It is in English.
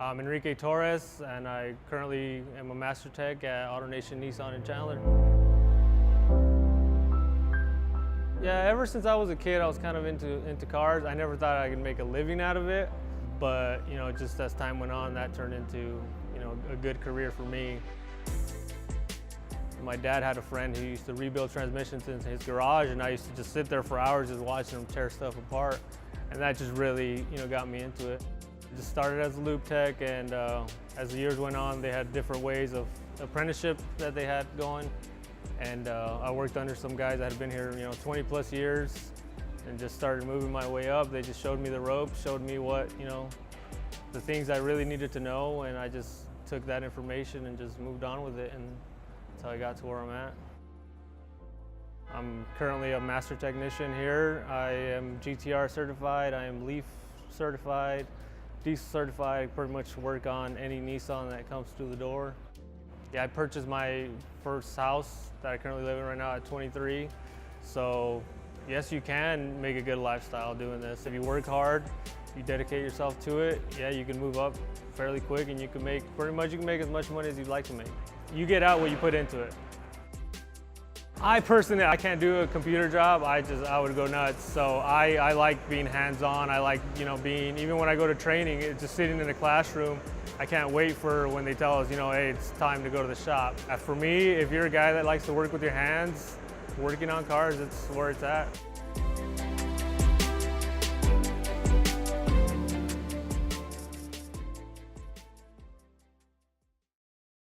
I'm Enrique and I currently am a Master Tech at AutoNation Nissan in Chandler. Yeah, ever since I was a kid, I was kind of into cars. I never thought I could make a living out of it, but just as time went on, that turned into a good career for me. My dad had a friend who used to rebuild transmissions in his garage, and I used to just sit there for hours just watching him tear stuff apart, and that just really got me into it. Just started as a loop tech, and as the years went on, they had different ways of apprenticeship that they had going, and I worked under some guys that had been here 20 plus years and just started moving my way up. They just showed me the ropes, showed me what the things I really needed to know, and I just took that information and just moved on with it, and that's how I got to where I'm at. I'm currently a master technician here. I am GTR certified, I am Leaf certified, diesel certified. I pretty much work on any Nissan that comes through the door. Yeah, I purchased my first house that I currently live in right now at 23. So yes, you can make a good lifestyle doing this. If you work hard, you dedicate yourself to it, yeah, you can move up fairly quick, and you can make as much money as you'd like to make. You get out what you put into it. I personally, I can't do a computer job. I would go nuts. So I like being hands-on. I like, being, even when I go to training, it's just sitting in a classroom. I can't wait for when they tell us, hey, it's time to go to the shop. For me, if you're a guy that likes to work with your hands, working on cars, it's where it's at.